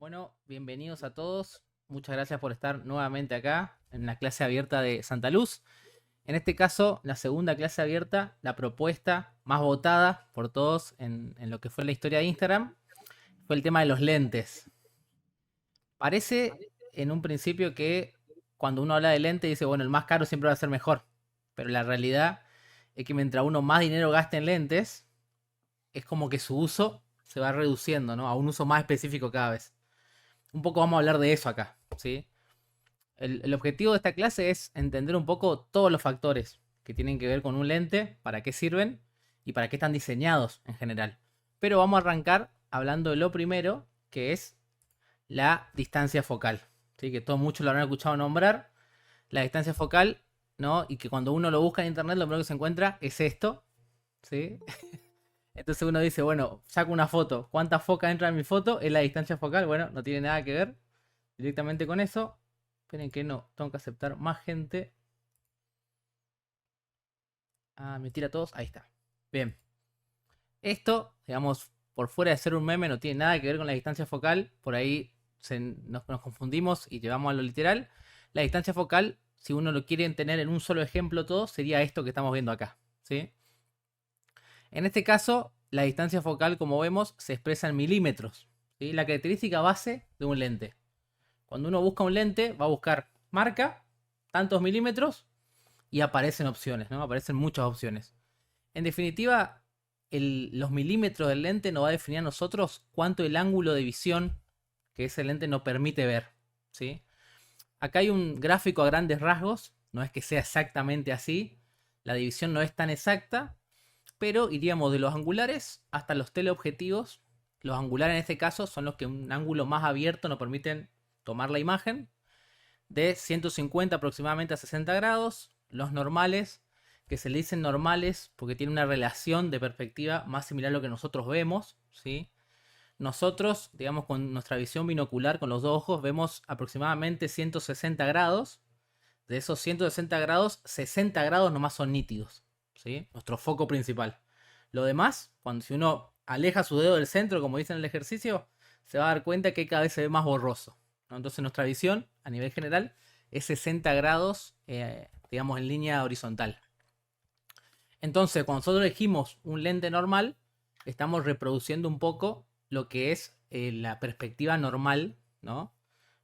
Bueno, bienvenidos a todos. Muchas gracias por estar nuevamente acá en la clase abierta de Santa Luz. En este caso, la segunda clase abierta, la propuesta más votada por todos en lo que fue la historia de Instagram, fue el tema de los lentes. Parece en un principio que cuando uno habla de lente dice, bueno, el más caro siempre va a ser mejor. Pero la realidad es que mientras uno más dinero gaste en lentes, es como que su uso se va reduciendo, ¿no? A un uso más específico cada vez. Un poco vamos a hablar de eso acá, ¿sí? El objetivo de esta clase es entender un poco todos los factores que tienen que ver con un lente, para qué sirven y para qué están diseñados en general. Pero vamos a arrancar hablando de lo primero, que es la distancia focal. ¿Sí? Que todos muchos lo habrán escuchado nombrar. La distancia focal, ¿no? Y que cuando uno lo busca en internet, lo primero que se encuentra es esto. ¿Sí? Entonces uno dice, bueno, saco una foto. ¿Cuánta foca entra en mi foto? Es la distancia focal. Bueno, no tiene nada que ver directamente con eso. Esperen que no, tengo que aceptar más gente. Ah, me tira a todos. Ahí está. Bien. Esto, digamos, por fuera de ser un meme, no tiene nada que ver con la distancia focal. Por ahí nos confundimos y llevamos a lo literal. La distancia focal, si uno lo quiere tener en un solo ejemplo todo, sería esto que estamos viendo acá. ¿Sí? En este caso, la distancia focal, como vemos, se expresa en milímetros. ¿Sí? La característica base de un lente. Cuando uno busca un lente, va a buscar marca, tantos milímetros, y aparecen opciones, ¿no? Aparecen muchas opciones. En definitiva, los milímetros del lente nos va a definir a nosotros cuánto el ángulo de visión que ese lente nos permite ver, ¿sí? Acá hay un gráfico a grandes rasgos, no es que sea exactamente así, la división no es tan exacta, pero iríamos de los angulares hasta los teleobjetivos. Los angulares en este caso son los que un ángulo más abierto nos permiten tomar la imagen, de 150 aproximadamente a 60 grados. Los normales, que se le dicen normales porque tienen una relación de perspectiva más similar a lo que nosotros vemos, ¿sí? Nosotros, digamos, con nuestra visión binocular, con los dos ojos, vemos aproximadamente 160 grados. De esos 160 grados, 60 grados nomás son nítidos, ¿sí? Nuestro foco principal. Lo demás, si uno aleja su dedo del centro, como dice en el ejercicio, se va a dar cuenta que cada vez se ve más borroso, ¿no? Entonces nuestra visión, a nivel general, es 60 grados, digamos, en línea horizontal. Entonces, cuando nosotros elegimos un lente normal, estamos reproduciendo un poco lo que es la perspectiva normal, ¿no?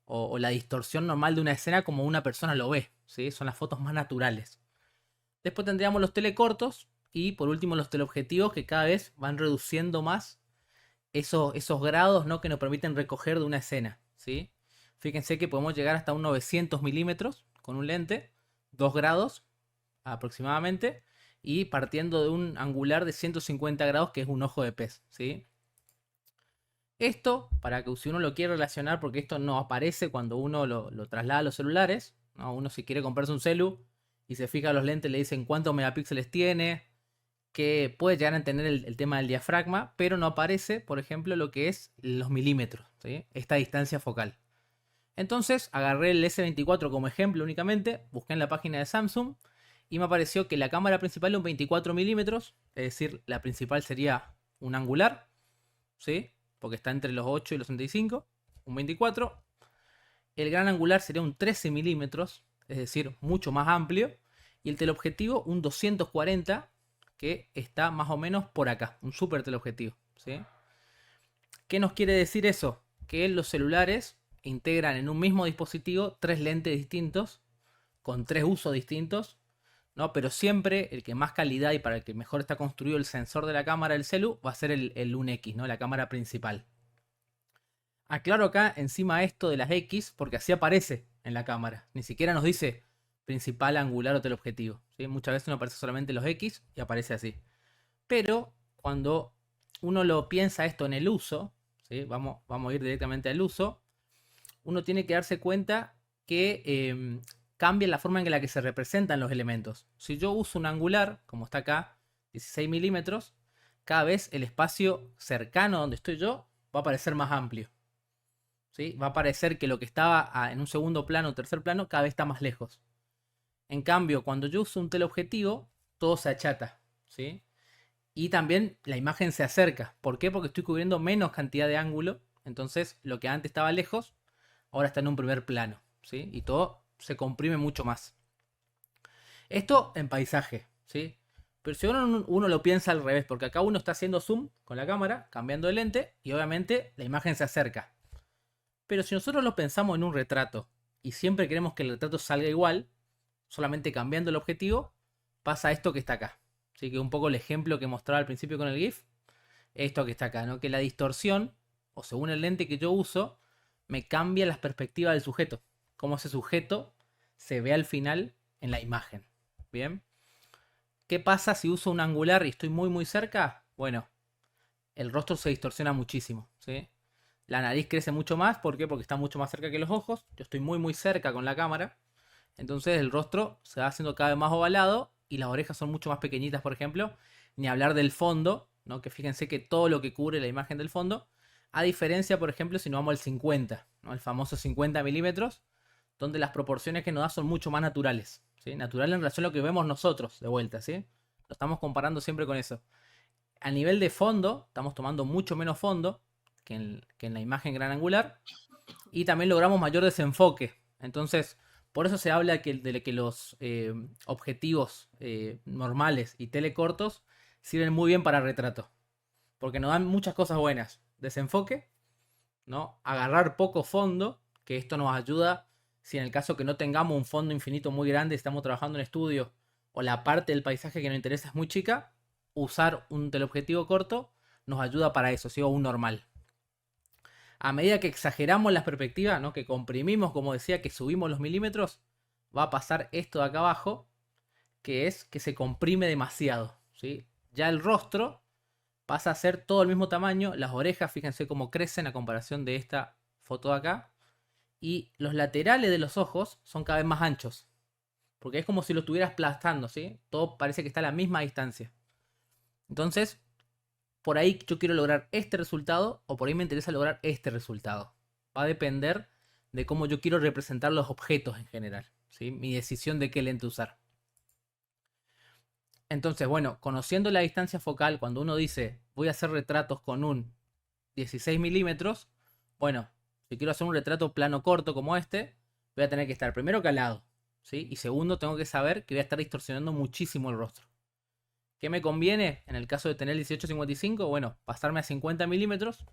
O la distorsión normal de una escena como una persona lo ve, ¿sí? Son las fotos más naturales. Después tendríamos los telecortos y por último los teleobjetivos, que cada vez van reduciendo más esos grados, ¿no? Que nos permiten recoger de una escena, ¿sí? Fíjense que podemos llegar hasta un 900 milímetros con un lente, 2 grados aproximadamente, y partiendo de un angular de 150 grados, que es un ojo de pez, ¿sí? Esto, para que si uno lo quiere relacionar, porque esto no aparece cuando uno lo traslada a los celulares, ¿no? Uno si quiere comprarse un celu y se fija a los lentes, le dicen cuántos megapíxeles tiene, que puede llegar a tener el tema del diafragma, pero no aparece, por ejemplo, lo que es los milímetros, ¿sí? Esta distancia focal. Entonces agarré el S24 como ejemplo únicamente, busqué en la página de Samsung y me apareció que la cámara principal es un 24 milímetros, es decir, la principal sería un angular, ¿sí? Porque está entre los 8 y los 65, un 24. El gran angular sería un 13 milímetros, es decir, mucho más amplio. Y el teleobjetivo un 240, que está más o menos por acá, un super teleobjetivo, ¿sí? ¿Qué nos quiere decir eso? Que los celulares integran en un mismo dispositivo tres lentes distintos, con tres usos distintos, ¿no? Pero siempre el que más calidad y para el que mejor está construido el sensor de la cámara del celu va a ser el 1X, ¿no? La cámara principal. Aclaro acá encima esto de las X porque así aparece en la cámara. Ni siquiera nos dice principal, angular o teleobjetivo, ¿sí? Muchas veces no aparece solamente los X y aparece así. Pero cuando uno lo piensa esto en el uso, ¿sí? Vamos a ir directamente al uso, uno tiene que darse cuenta que cambia la forma en la que se representan los elementos. Si yo uso un angular, como está acá, 16 milímetros, cada vez el espacio cercano donde estoy yo va a parecer más amplio, ¿sí? Va a parecer que lo que estaba en un segundo plano o tercer plano cada vez está más lejos. En cambio, cuando yo uso un teleobjetivo, todo se achata, ¿sí? Y también la imagen se acerca. ¿Por qué? Porque estoy cubriendo menos cantidad de ángulo Entonces, lo que antes estaba lejos, ahora está en un primer plano, ¿sí? Y todo se comprime mucho más. Esto en paisaje, ¿sí? Pero si uno lo piensa al revés, porque acá uno está haciendo zoom con la cámara, cambiando de lente, y obviamente la imagen se acerca. Pero si nosotros lo pensamos en un retrato, y siempre queremos que el retrato salga igual, solamente cambiando el objetivo, pasa esto que está acá. Así que un poco el ejemplo que mostraba al principio con el GIF, esto que está acá, ¿no? Que la distorsión, o según el lente que yo uso, me cambia las perspectivas del sujeto. Cómo ese sujeto se ve al final en la imagen. Bien. ¿Qué pasa si uso un angular y estoy muy cerca? Bueno, el rostro se distorsiona muchísimo, ¿sí? La nariz crece mucho más, ¿por qué? Porque está mucho más cerca que los ojos. Yo estoy muy cerca con la cámara. Entonces el rostro se va haciendo cada vez más ovalado y las orejas son mucho más pequeñitas, por ejemplo. Ni hablar del fondo, ¿no? Que fíjense que todo lo que cubre la imagen del fondo, a diferencia, por ejemplo, si nos vamos al 50, ¿no? El famoso 50 milímetros, donde las proporciones que nos da son mucho más naturales, ¿sí? Natural en relación a lo que vemos nosotros, de vuelta, ¿sí? Lo estamos comparando siempre con eso. A nivel de fondo, estamos tomando mucho menos fondo que en la imagen gran angular y también logramos mayor desenfoque. Entonces, por eso se habla de que los objetivos normales y telecortos sirven muy bien para retrato. Porque nos dan muchas cosas buenas. Desenfoque, ¿no? Agarrar poco fondo, que esto nos ayuda si en el caso que no tengamos un fondo infinito muy grande, estamos trabajando en estudio o la parte del paisaje que nos interesa es muy chica, usar un teleobjetivo corto nos ayuda para eso, ¿sí? O un normal. A medida que exageramos las perspectivas, ¿no? Que comprimimos, como decía, que subimos los milímetros, va a pasar esto de acá abajo, que es que se comprime demasiado, ¿sí? Ya el rostro pasa a ser todo el mismo tamaño, las orejas, fíjense cómo crecen a comparación de esta foto de acá, y los laterales de los ojos son cada vez más anchos, porque es como si lo estuvieras aplastando, ¿sí? Todo parece que está a la misma distancia. Entonces, por ahí yo quiero lograr este resultado o por ahí me interesa lograr este resultado. Va a depender de cómo yo quiero representar los objetos en general, ¿sí? Mi decisión de qué lente usar. Entonces, bueno, conociendo la distancia focal, cuando uno dice voy a hacer retratos con un 16 milímetros, bueno, si quiero hacer un retrato plano corto como este, voy a tener que estar primero calado, ¿sí? Y segundo, tengo que saber que voy a estar distorsionando muchísimo el rostro. ¿Qué me conviene en el caso de tener el 18-55? Bueno, pasarme a 50 milímetros,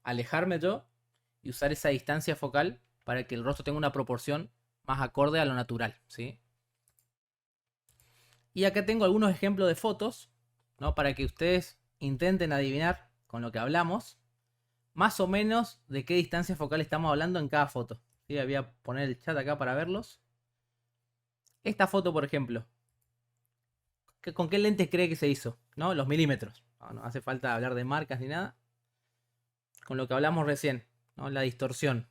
alejarme yo y usar esa distancia focal para que el rostro tenga una proporción más acorde a lo natural, ¿sí? Y acá tengo algunos ejemplos de fotos, ¿no? Para que ustedes intenten adivinar con lo que hablamos, más o menos de qué distancia focal estamos hablando en cada foto. ¿Sí? Voy a poner el chat acá para verlos. Esta foto, por ejemplo, ¿con qué lentes cree que se hizo? ¿No? Los milímetros. No hace falta hablar de marcas ni nada. Con lo que hablamos recién, ¿no? La distorsión.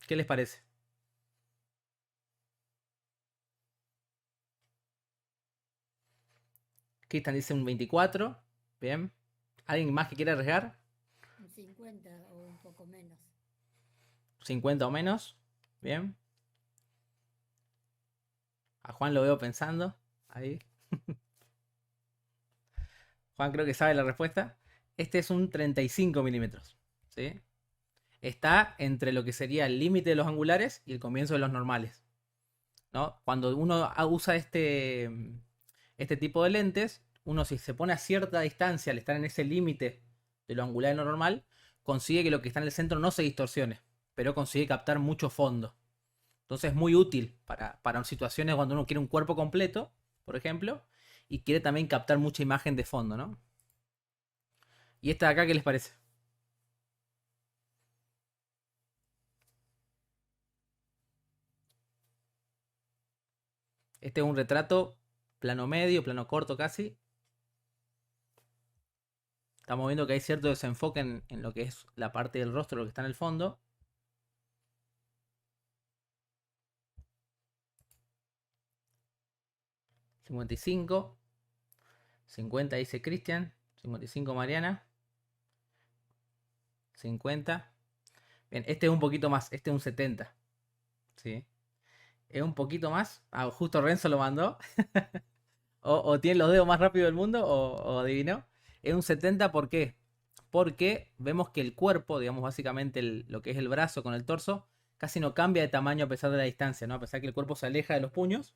¿Qué les parece? Cristian dice un 24. Bien. ¿Alguien más que quiera arriesgar? Un 50 o un poco menos. 50 o menos. Bien. A Juan lo veo pensando. Ahí. Juan creo que sabe la respuesta. Este es un 35 milímetros. ¿Sí? Está entre lo que sería el límite de los angulares y el comienzo de los normales, ¿no? Cuando uno usa este tipo de lentes, uno si se pone a cierta distancia al estar en ese límite de lo angular y lo normal, consigue que lo que está en el centro no se distorsione, pero consigue captar mucho fondo. Entonces es muy útil para situaciones cuando uno quiere un cuerpo completo, por ejemplo, y quiere también captar mucha imagen de fondo, ¿no? ¿Y esta de acá qué les parece? Este es un retrato plano medio, plano corto casi. Estamos viendo que hay cierto desenfoque en lo que es la parte del rostro, lo que está en el fondo. $55. 50 dice Cristian. 55 Mariana. 50. Bien, este es un poquito más. Este es un 70. ¿Sí? Es un poquito más. Ah, justo Renzo lo mandó. o tiene los dedos más rápido del mundo o adivinó. Es un 70, ¿por qué? porque vemos que el cuerpo, digamos básicamente lo que es el brazo con el torso, casi no cambia de tamaño a pesar de la distancia, ¿no? A pesar que el cuerpo se aleja de los puños,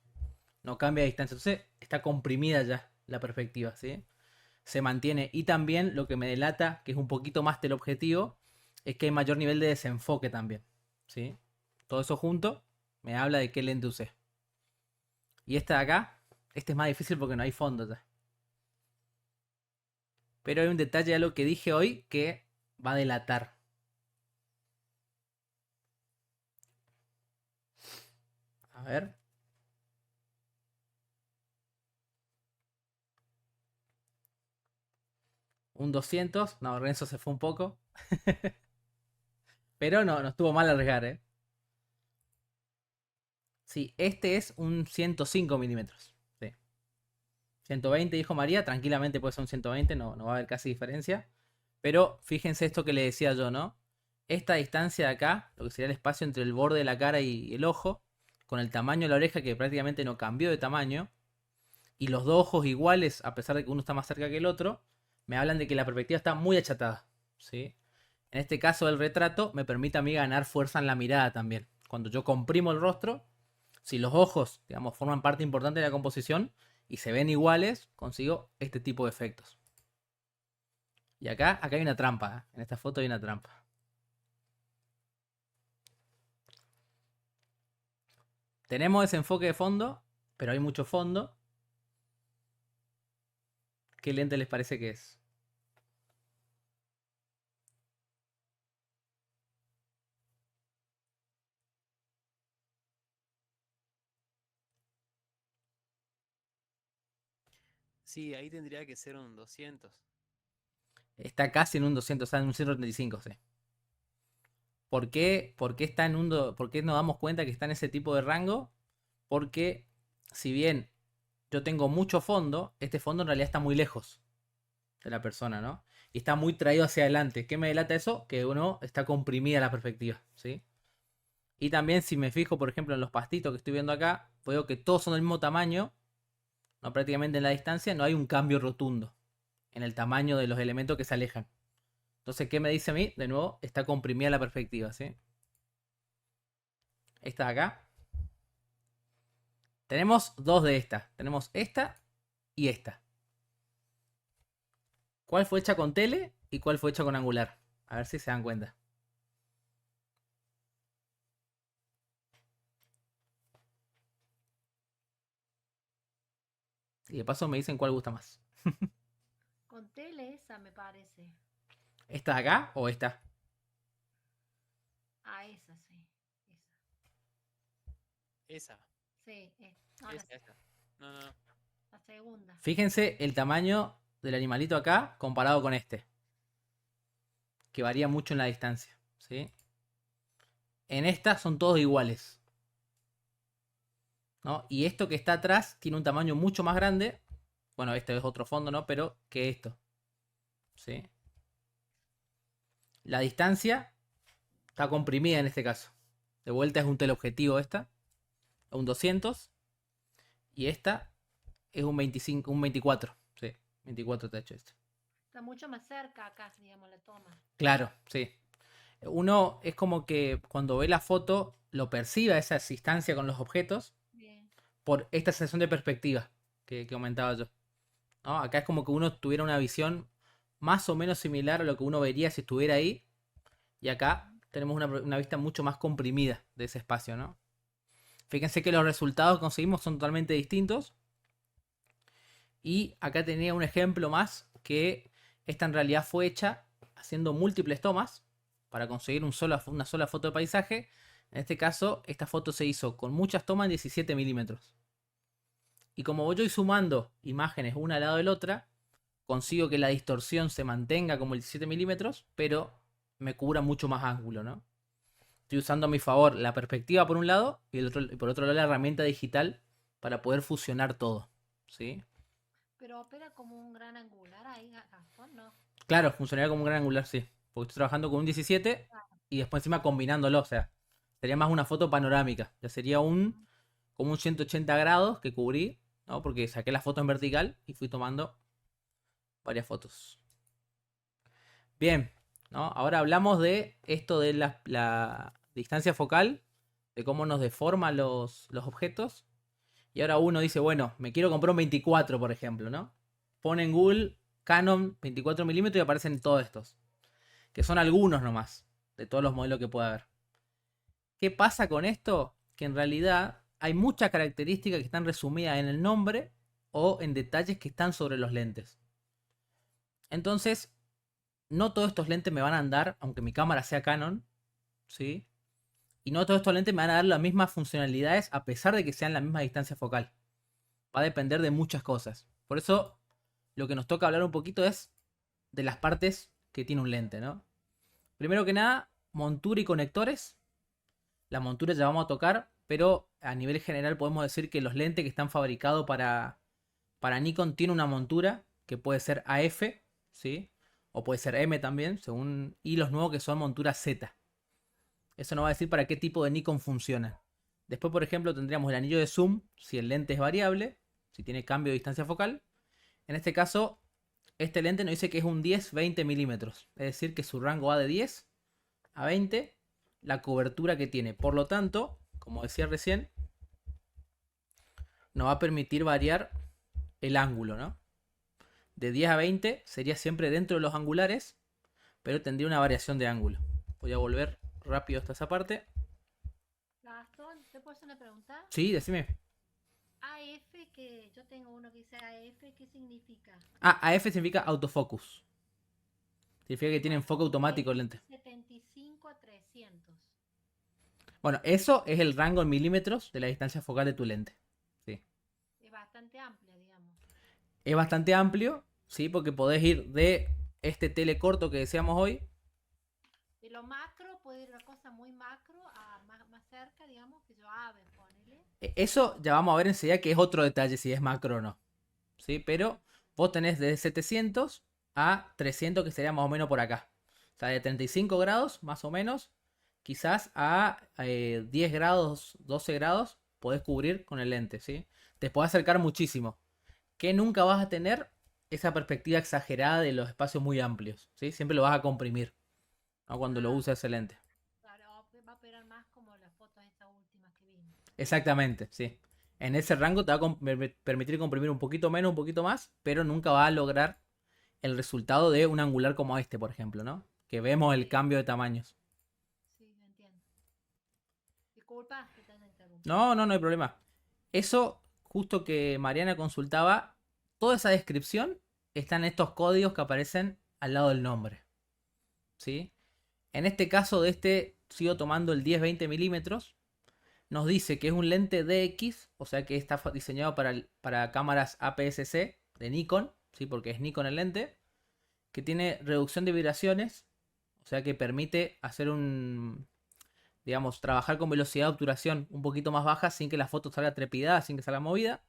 no cambia de distancia. Entonces está comprimida ya la perspectiva, ¿sí? Se mantiene. Y también lo que me delata, que es un poquito más teleobjetivo, es que hay mayor nivel de desenfoque también, ¿sí? Todo eso junto me habla de qué lente usé. Y esta de acá, este es más difícil porque no hay fondo ya. Pero hay un detalle de lo que dije hoy que va a delatar. A ver. Un 200. No, Renzo se fue un poco. Pero no estuvo mal arriesgar, ¿eh? Sí, este es un 105 milímetros. Sí. 120 dijo María, tranquilamente puede ser un 120, no va a haber casi diferencia. Pero fíjense esto que le decía yo, ¿no? Esta distancia de acá, lo que sería el espacio entre el borde de la cara y el ojo, con el tamaño de la oreja que prácticamente no cambió de tamaño, y los dos ojos iguales, a pesar de que uno está más cerca que el otro, me hablan de que la perspectiva está muy achatada, ¿sí? En este caso del retrato me permite a mí ganar fuerza en la mirada también. Cuando yo comprimo el rostro, si los ojos, digamos, forman parte importante de la composición y se ven iguales, consigo este tipo de efectos. Y acá hay una trampa, ¿eh? En esta foto hay una trampa. Tenemos ese enfoque de fondo, pero hay mucho fondo. ¿Qué lente les parece que es? Sí, ahí tendría que ser un 200. Está casi en un 200, está en un 135, sí. ¿Por qué está en por qué nos damos cuenta que está en ese tipo de rango? Porque si bien yo tengo mucho fondo, este fondo en realidad está muy lejos de la persona, ¿no? Y está muy traído hacia adelante. ¿Qué me delata eso? Que uno está comprimida la perspectiva, ¿sí? Y también si me fijo, por ejemplo, en los pastitos que estoy viendo acá, veo que todos son del mismo tamaño, ¿no? Prácticamente en la distancia no hay un cambio rotundo en el tamaño de los elementos que se alejan. Entonces, ¿qué me dice a mí? De nuevo, está comprimida la perspectiva, ¿sí? Esta de acá. Tenemos dos de estas. Tenemos esta y esta. ¿Cuál fue hecha con tele y cuál fue hecha con angular? A ver si se dan cuenta. Y de paso me dicen cuál gusta más. Con tele esa me parece. ¿Esta de acá o esta? Ah, esa sí. Esa, Sí, no, esa. No, no, no. la segunda. Fíjense el tamaño del animalito acá comparado con este. Que varía mucho en la distancia, ¿sí? En esta son todos iguales, ¿no? Y esto que está atrás tiene un tamaño mucho más grande. Bueno, este es otro fondo, ¿no? Pero que esto, ¿sí? La distancia está comprimida en este caso. De vuelta es un teleobjetivo esta. Un 200. Y esta es un 25, un 24. Sí, 24 está hecho esto. Está mucho más cerca acá, digamos, la toma. Claro, sí. Uno es como que cuando ve la foto lo percibe a esa distancia con los objetos Bien. por esta sensación de perspectiva que comentaba yo, ¿no? Acá es como que uno tuviera una visión más o menos similar a lo que uno vería si estuviera ahí. Y acá tenemos una vista mucho más comprimida de ese espacio, ¿no? Fíjense que los resultados que conseguimos son totalmente distintos. Y acá tenía un ejemplo más que esta en realidad fue hecha haciendo múltiples tomas para conseguir una sola foto de paisaje. En este caso, esta foto se hizo con muchas tomas en 17 milímetros. Y como voy yo sumando imágenes una al lado de la otra, consigo que la distorsión se mantenga como el 17 milímetros, pero me cubra mucho más ángulo, ¿no? Estoy usando a mi favor la perspectiva por un lado y por otro lado la herramienta digital para poder fusionar todo, ¿sí? Pero opera como un gran angular ahí, Gastón, ¿no? Claro, funcionaría como un gran angular, sí. Porque estoy trabajando con un 17 y después encima combinándolo, o sea, sería más una foto panorámica. Ya sería como un 180 grados que cubrí, ¿no? Porque saqué la foto en vertical y fui tomando varias fotos. Bien, ¿no? Ahora hablamos de esto de la distancia focal, de cómo nos deforma los objetos. Y ahora uno dice, bueno, me quiero comprar un 24, por ejemplo, ¿no? Pone en Google Canon 24 milímetros y aparecen todos estos. Que son algunos nomás, de todos los modelos que puede haber. ¿Qué pasa con esto? Que en realidad hay muchas características que están resumidas en el nombre o en detalles que están sobre los lentes. Entonces, no todos estos lentes me van a andar, aunque mi cámara sea Canon, ¿sí? Y no todos estos lentes me van a dar las mismas funcionalidades a pesar de que sean la misma distancia focal. Va a depender de muchas cosas. Por eso, lo que nos toca hablar un poquito es de las partes que tiene un lente, ¿no? Primero que nada, montura y conectores. La montura ya vamos a tocar, pero a nivel general podemos decir que los lentes que están fabricados para Nikon tienen una montura que puede ser AF, ¿sí? O puede ser M también, según. Y los nuevos que son montura Z. Eso nos va a decir para qué tipo de Nikon funciona. Después, por ejemplo, tendríamos el anillo de zoom, si el lente es variable, si tiene cambio de distancia focal. En este caso, este lente nos dice que es un 10-20 milímetros. Es decir, que su rango va de 10 a 20 la cobertura que tiene. Por lo tanto, como decía recién, nos va a permitir variar el ángulo, ¿no? De 10 a 20 sería siempre dentro de los angulares, pero tendría una variación de ángulo. Voy a volver rápido hasta esa parte. Gastón, ¿te puedo hacer una pregunta? Sí, decime. AF, que yo tengo uno que dice AF, ¿qué significa? Ah, AF significa autofocus. Significa que tiene enfoque automático el lente. 75 a 300. Bueno, eso es el rango en milímetros de la distancia focal de tu lente. Sí. Es bastante amplia, digamos. Es bastante amplio, ¿sí? Porque podés ir de este telecorto que decíamos hoy. De lo macro puede ir una cosa muy macro a más cerca, digamos, que yo ave, ponele. Eso ya vamos a ver enseguida que es otro detalle si es macro o no. ¿Sí? Pero vos tenés de 700 a 300 que sería más o menos por acá. O sea, de 35 grados más o menos, quizás a 10 grados, 12 grados podés cubrir con el lente, ¿sí? Te podés acercar muchísimo. Que nunca vas a tener esa perspectiva exagerada de los espacios muy amplios, ¿sí? Siempre lo vas a comprimir, ¿no? Cuando lo usas ese lente. Claro, va a operar más como las fotos estas últimas que vimos. Exactamente, sí. En ese rango te va a permitir comprimir un poquito menos, un poquito más, pero nunca va a lograr el resultado de un angular como este, por ejemplo, ¿no? Que vemos el cambio de tamaños. Sí, lo entiendo. Disculpa que te haya interrumpido. No hay problema. Eso, justo que Mariana consultaba, toda esa descripción está en estos códigos que aparecen al lado del nombre. ¿Sí? En este caso de este, sigo tomando el 10-20 milímetros. Nos dice que es un lente DX, o sea que está diseñado para cámaras APS-C de Nikon, ¿sí? Porque es Nikon el lente, que tiene reducción de vibraciones, o sea que permite hacer digamos, trabajar con velocidad de obturación un poquito más baja sin que la foto salga trepidada, sin que salga movida.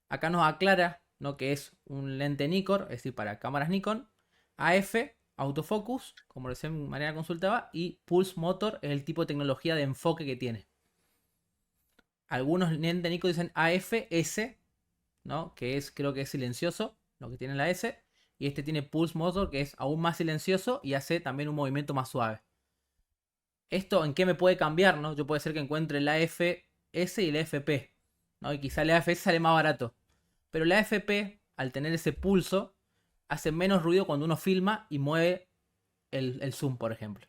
Acá nos aclara, ¿no? Que es un lente Nikon, es decir, para cámaras Nikon. AF, autofocus, como recién Mariana consultaba, y Pulse Motor es el tipo de tecnología de enfoque que tiene. Algunos lentes Nikon dicen AFS, ¿no? Que es, creo que es silencioso, lo que tiene la S. Y este tiene Pulse Motor, que es aún más silencioso y hace también un movimiento más suave. ¿Esto en qué me puede cambiar, no? Yo puede ser que encuentre la AFS y la AFP, ¿no? Y quizá la AFS sale más barato. Pero la AFP, al tener ese pulso, hace menos ruido cuando uno filma y mueve el zoom, por ejemplo.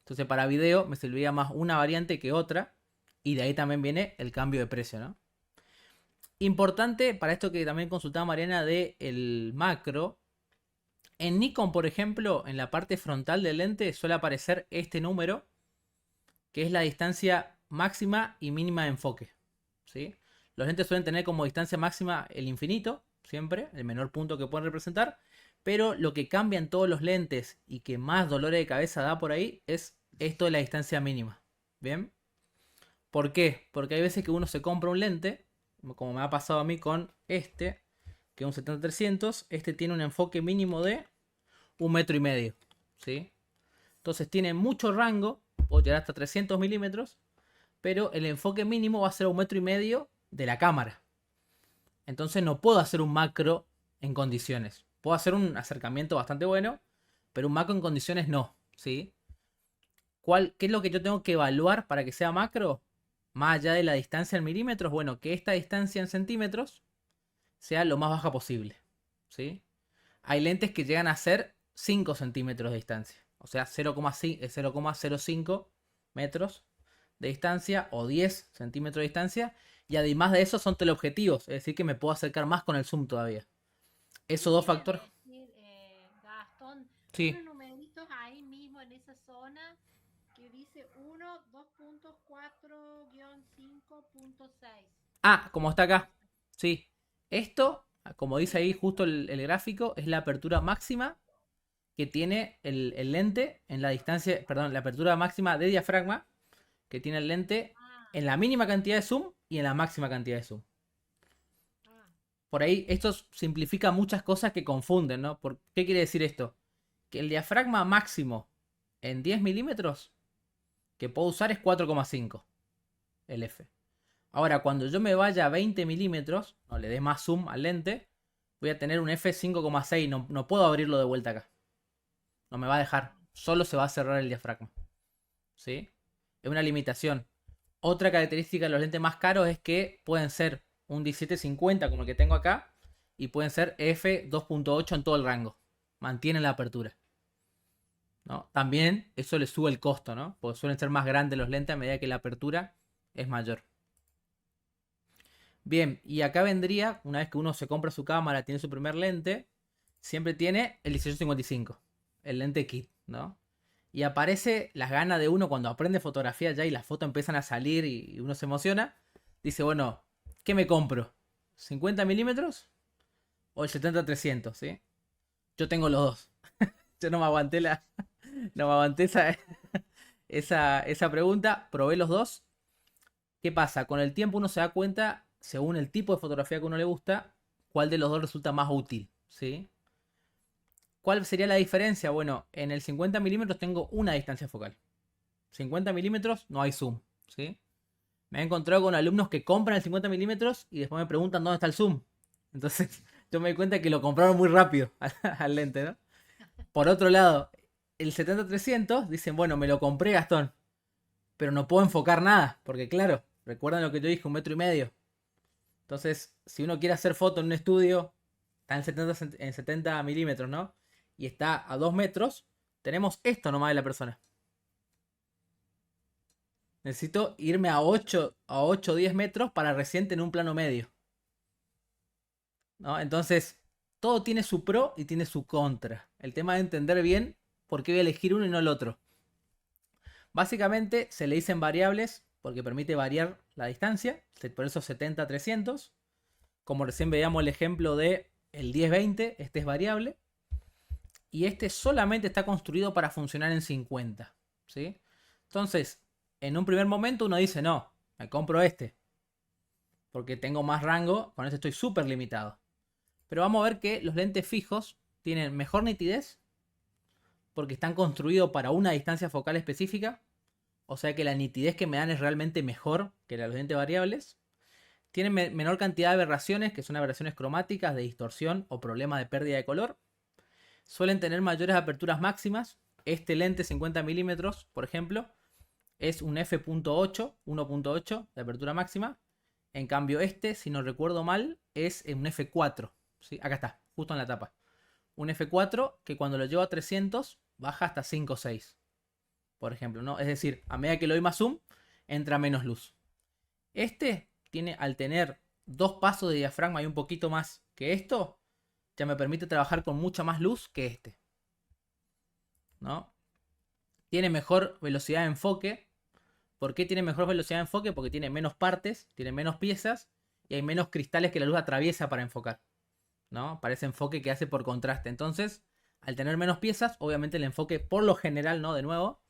Entonces para video me serviría más una variante que otra. Y de ahí también viene el cambio de precio, ¿no? Importante para esto que también consultaba Mariana de el macro. En Nikon, por ejemplo, en la parte frontal del lente suele aparecer este número, que es la distancia máxima y mínima de enfoque, ¿sí? Los lentes suelen tener como distancia máxima el infinito, siempre, el menor punto que pueden representar, pero lo que cambia en todos los lentes y que más dolores de cabeza da por ahí es esto de la distancia mínima, ¿bien? ¿Por qué? Porque hay veces que uno se compra un lente, como me ha pasado a mí con este, que es un 70-300, este tiene un enfoque mínimo de 1,5 metros, ¿sí? Entonces tiene mucho rango, puedo llegar hasta 300 milímetros, pero el enfoque mínimo va a ser 1,5 metros de la cámara. Entonces no puedo hacer un macro en condiciones. Puedo hacer un acercamiento bastante bueno, pero un macro en condiciones no, ¿sí? ¿Qué es lo que yo tengo que evaluar para que sea macro? Más allá de la distancia en milímetros, bueno, que esta distancia en centímetros sea lo más baja posible, ¿sí? Hay lentes que llegan a ser 5 centímetros de distancia, o sea, 0,05 metros de distancia o 10 centímetros de distancia, y además de eso son teleobjetivos, es decir, que me puedo acercar más con el zoom todavía. Esos dos ¿Quiere factores. decir, Gastón, Sí. unos numeritos ahí mismo en esa zona que dice 1, 2.4-5.6? Ah, como está acá. Sí. Esto, como dice ahí justo el gráfico, es la apertura máxima que tiene el lente en la distancia, perdón, la apertura máxima de diafragma que tiene el lente Ah, en la mínima cantidad de zoom y en la máxima cantidad de zoom. ah, Por ahí esto simplifica muchas cosas que confunden, ¿no? ¿Qué quiere decir esto? Que el diafragma máximo en 10 milímetros que puedo usar es 4,5 el F. Ahora, cuando yo me vaya a 20 milímetros, o le dé más zoom al lente, voy a tener un F5,6. No puedo abrirlo de vuelta acá. No me va a dejar. Solo se va a cerrar el diafragma. ¿Sí? Es una limitación. Otra característica de los lentes más caros es que pueden ser un 1750 como el que tengo acá y pueden ser F2.8 en todo el rango. Mantienen la apertura, ¿no? También eso le sube el costo, ¿no? Porque suelen ser más grandes los lentes a medida que la apertura es mayor. Bien, y acá vendría, una vez que uno se compra su cámara, tiene su primer lente, siempre tiene el 1855, el lente kit, ¿no? Y aparece las ganas de uno cuando aprende fotografía ya y las fotos empiezan a salir y uno se emociona. Dice, bueno, ¿qué me compro? ¿50 milímetros o el 70-300, sí? Yo tengo los dos. Yo no me aguanté no me aguanté esa pregunta. Probé los dos. ¿Qué pasa? Con el tiempo uno se da cuenta, según el tipo de fotografía que uno le gusta, cuál de los dos resulta más útil, ¿sí? ¿Cuál sería la diferencia? Bueno, en el 50 milímetros tengo una distancia focal. 50 milímetros no hay zoom, ¿sí? Me he encontrado con alumnos que compran el 50 milímetros y después me preguntan dónde está el zoom. Entonces yo me doy cuenta que lo compraron muy rápido al lente, ¿no? Por otro lado, el 70-300 dicen, bueno, me lo compré, Gastón, pero no puedo enfocar nada, porque claro, recuerdan lo que yo dije, 1,5 metros. Entonces, si uno quiere hacer foto en un estudio, está en 70 milímetros, ¿no? Y está a 2 metros, tenemos esto nomás de la persona. Necesito irme a 8 o 10 metros para recién tener un plano medio, ¿no? Entonces, todo tiene su pro y tiene su contra. El tema de entender bien por qué voy a elegir uno y no el otro. Básicamente se le dicen variables porque permite variar la distancia, por eso 70-300. Como recién veíamos el ejemplo de el 10-20, este es variable. Y este solamente está construido para funcionar en 50, ¿sí? Entonces, en un primer momento uno dice, no, me compro este, porque tengo más rango, con este estoy súper limitado. Pero vamos a ver que los lentes fijos tienen mejor nitidez, porque están construidos para una distancia focal específica, o sea que la nitidez que me dan es realmente mejor que los lentes variables. Tienen menor cantidad de aberraciones, que son aberraciones cromáticas, de distorsión o problemas de pérdida de color. Suelen tener mayores aperturas máximas. Este lente 50 milímetros, por ejemplo, es un f.8, 1.8 de apertura máxima. En cambio este, si no recuerdo mal, es un f4. ¿Sí? Acá está, justo en la tapa. Un f4 que cuando lo llevo a 300 baja hasta 5 o 6, por ejemplo, ¿no? Es decir, a medida que le doy más zoom, entra menos luz. Este tiene, al tener 2 pasos de diafragma y un poquito más que esto, ya me permite trabajar con mucha más luz que este, ¿no? Tiene mejor velocidad de enfoque. ¿Por qué tiene mejor velocidad de enfoque? Porque tiene menos partes, tiene menos piezas y hay menos cristales que la luz atraviesa para enfocar, ¿no? Para ese enfoque que hace por contraste. Entonces, al tener menos piezas, obviamente el enfoque por lo general, ¿no? De nuevo,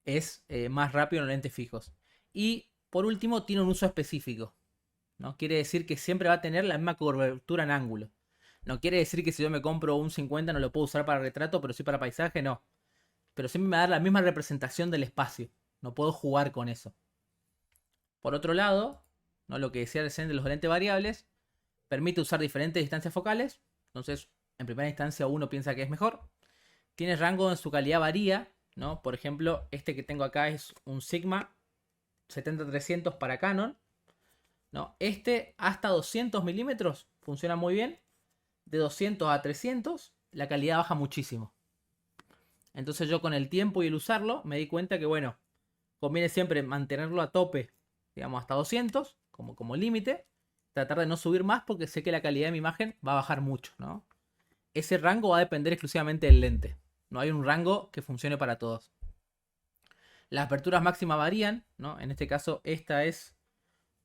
es más rápido en los lentes fijos. Y por último, tiene un uso específico, ¿no? Quiere decir que siempre va a tener la misma curvatura en ángulo. No quiere decir que si yo me compro un 50 no lo puedo usar para retrato, pero sí para paisaje, no. Pero siempre me va a dar la misma representación del espacio. No puedo jugar con eso. Por otro lado, ¿no? Lo que decía recién de los lentes variables, permite usar diferentes distancias focales. Entonces, en primera instancia uno piensa que es mejor. tiene rango en su calidad varía, ¿no? Por ejemplo, este que tengo acá es un Sigma 70-300 para Canon, ¿no? Este hasta 200 milímetros funciona muy bien. De 200 a 300 la calidad baja muchísimo. Entonces yo con el tiempo y el usarlo me di cuenta que, bueno, conviene siempre mantenerlo a tope, digamos, hasta 200 como límite. Tratar de no subir más porque sé que la calidad de mi imagen va a bajar mucho, ¿no? Ese rango va a depender exclusivamente del lente. No hay un rango que funcione para todos. Las aperturas máximas varían, ¿no? En este caso esta es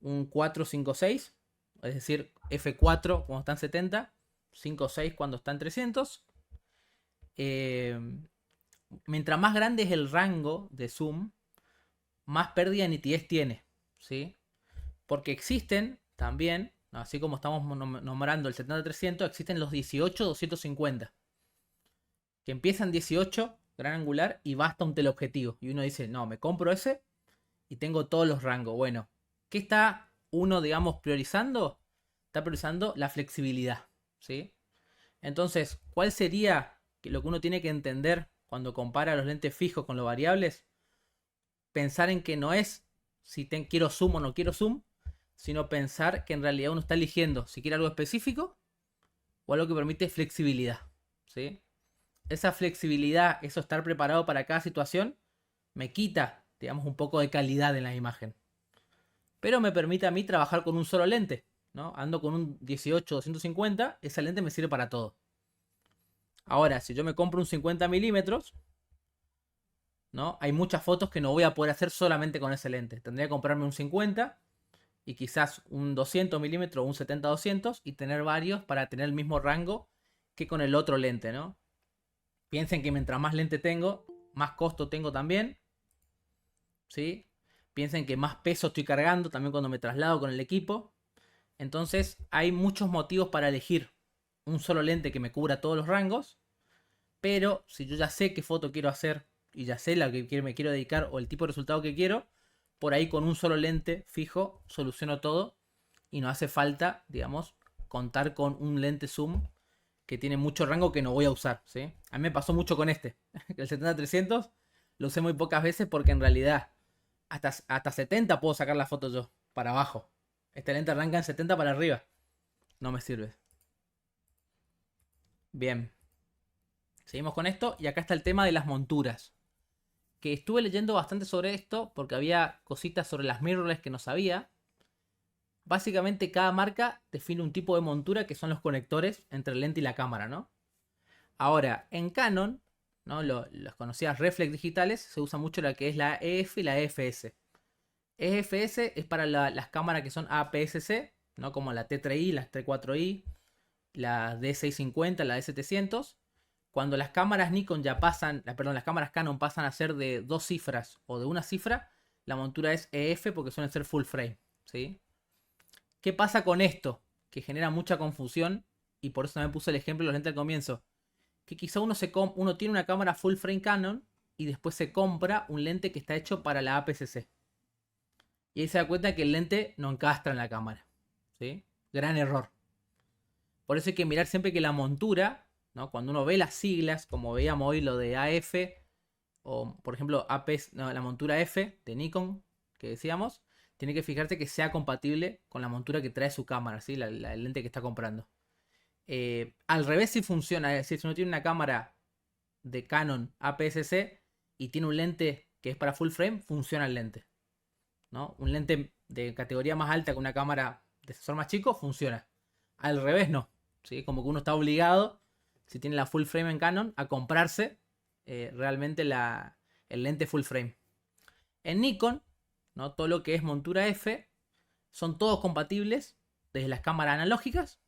un 456, es decir, f4 cuando está en 70, 5.6 cuando está en 300. Mientras más grande es el rango de zoom, más pérdida de nitidez tiene, ¿sí? Porque existen también, ¿no? Así como estamos nombrando el 70-300, existen los 18-250, que empiezan 18 gran angular y va hasta un teleobjetivo. Y uno dice, no, me compro ese y tengo todos los rangos. Bueno, ¿qué está uno, digamos, priorizando? Está priorizando la flexibilidad, ¿sí? Entonces, ¿cuál sería lo que uno tiene que entender cuando compara los lentes fijos con los variables? Pensar en que no es si quiero zoom o no quiero zoom, sino pensar que en realidad uno está eligiendo si quiere algo específico o algo que permite flexibilidad, ¿sí? Esa flexibilidad, eso estar preparado para cada situación, me quita, digamos, un poco de calidad en la imagen. Pero me permite a mí trabajar con un solo lente, ¿no? Ando con un 18-250, esa lente me sirve para todo. Ahora, si yo me compro un 50 milímetros, ¿no? Hay muchas fotos que no voy a poder hacer solamente con ese lente. Tendría que comprarme un 50 y quizás un 200 milímetros o un 70-200 y tener varios para tener el mismo rango que con el otro lente, ¿no? Piensen que mientras más lente tengo, más costo tengo también, ¿sí? Piensen que más peso estoy cargando también cuando me traslado con el equipo. Entonces hay muchos motivos para elegir un solo lente que me cubra todos los rangos. Pero si yo ya sé qué foto quiero hacer y ya sé la que me quiero dedicar o el tipo de resultado que quiero, por ahí con un solo lente fijo soluciono todo y no hace falta, digamos, contar con un lente zoom que tiene mucho rango que no voy a usar, ¿sí? A mí me pasó mucho con este. El 70-300 lo usé muy pocas veces porque en realidad hasta 70 puedo sacar la foto yo, para abajo. Este lente arranca en 70 para arriba. No me sirve. Bien. Seguimos con esto y acá está el tema de las monturas. Que estuve leyendo bastante sobre esto porque había cositas sobre las mirrorless que no sabía. Básicamente cada marca define un tipo de montura que son los conectores entre el lente y la cámara, ¿no? Ahora, en Canon, ¿no? Las conocidas reflex digitales, se usa mucho la que es la EF y la EFS. EFS es para las cámaras que son APS-C, ¿no? Como la T3i, la T4i, la D650, la D700. Cuando las cámaras Nikon ya pasan, las cámaras Canon pasan a ser de 2 cifras o de una cifra, la montura es EF porque suelen ser full frame, ¿sí? ¿Qué pasa con esto? Que genera mucha confusión y por eso también puse el ejemplo de los lentes al comienzo. Que quizá uno tiene una cámara full frame Canon y después se compra un lente que está hecho para la APS-C. Y ahí se da cuenta que el lente no encastra en la cámara, ¿sí? Gran error. Por eso hay que mirar siempre que la montura, ¿no? Cuando uno ve las siglas, como veíamos hoy lo de AF, o por ejemplo la montura F de Nikon, que decíamos, tiene que fijarse que sea compatible con la montura que trae su cámara, ¿sí? El lente que está comprando. Al revés sí funciona, es decir, si uno tiene una cámara de Canon APS-C y tiene un lente que es para full frame, funciona el lente, ¿no? Un lente de categoría más alta que una cámara de sensor más chico, funciona. Al revés no, ¿sí? Como que uno está obligado, si tiene la full frame en Canon, a comprarse realmente el lente full frame. En Nikon, ¿no? Todo lo que es montura F son todos compatibles desde las cámaras analógicas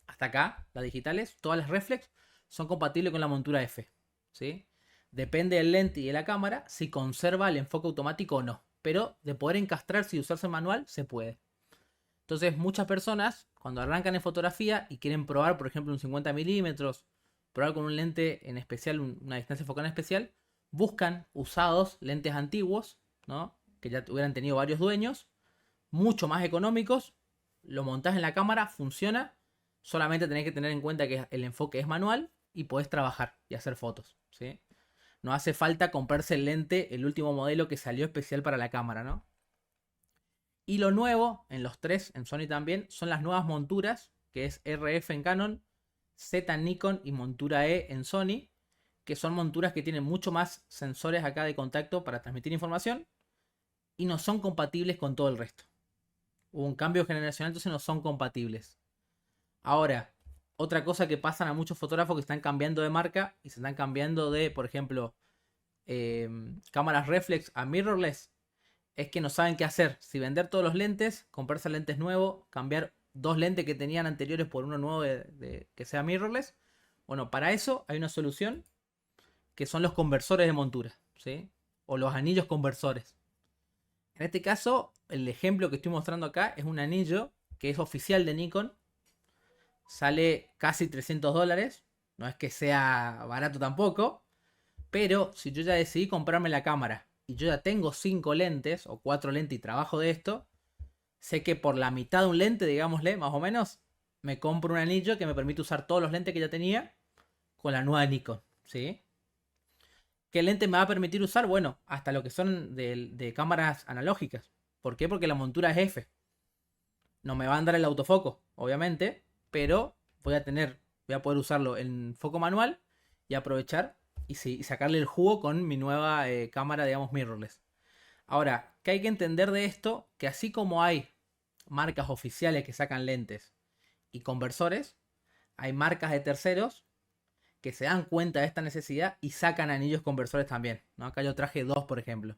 hasta acá, las digitales, todas las reflex son compatibles con la montura F, ¿sí? Depende del lente y de la cámara si conserva el enfoque automático o no, pero de poder encastrarse y usarse manual se puede. Entonces muchas personas cuando arrancan en fotografía y quieren probar por ejemplo un 50 milímetros, probar con un lente en especial, una distancia focal en especial, buscan usados lentes antiguos, ¿no? Que ya hubieran tenido varios dueños, mucho más económicos, lo montás en la cámara, funciona, solamente tenés que tener en cuenta que el enfoque es manual y podés trabajar y hacer fotos, ¿sí? No hace falta comprarse el lente, el último modelo que salió especial para la cámara, ¿no? Y lo nuevo, en los tres, en Sony también, son las nuevas monturas, que es RF en Canon, Z en Nikon y montura E en Sony, que son monturas que tienen mucho más sensores acá de contacto para transmitir información y no son compatibles con todo el resto. Hubo un cambio generacional, entonces no son compatibles. Ahora, otra cosa que pasan a muchos fotógrafos que están cambiando de marca y se están cambiando de, por ejemplo, cámaras reflex a mirrorless, es que no saben qué hacer. Si vender todos los lentes, comprarse lentes nuevos, cambiar 2 lentes que tenían anteriores por uno nuevo que sea mirrorless. Bueno, para eso hay una solución que son los conversores de montura, ¿sí? O los anillos conversores. En este caso, el ejemplo que estoy mostrando acá es un anillo que es oficial de Nikon. Sale casi $300. No es que sea barato tampoco. Pero si yo ya decidí comprarme la cámara y yo ya tengo 5 lentes o 4 lentes y trabajo de esto, sé que por la mitad de un lente, digámosle, más o menos, me compro un anillo que me permite usar todos los lentes que ya tenía con la nueva Nikon, ¿sí? ¿Qué lente me va a permitir usar? Bueno, hasta lo que son de cámaras analógicas. ¿Por qué? Porque la montura es F. No me va a andar el autofoco, obviamente, pero voy a poder usarlo en foco manual y aprovechar y sacarle el jugo con mi nueva cámara, digamos, mirrorless. Ahora, ¿qué hay que entender de esto? Que así como hay marcas oficiales que sacan lentes y conversores, hay marcas de terceros que se dan cuenta de esta necesidad y sacan anillos conversores también, ¿no? Acá yo traje 2, por ejemplo.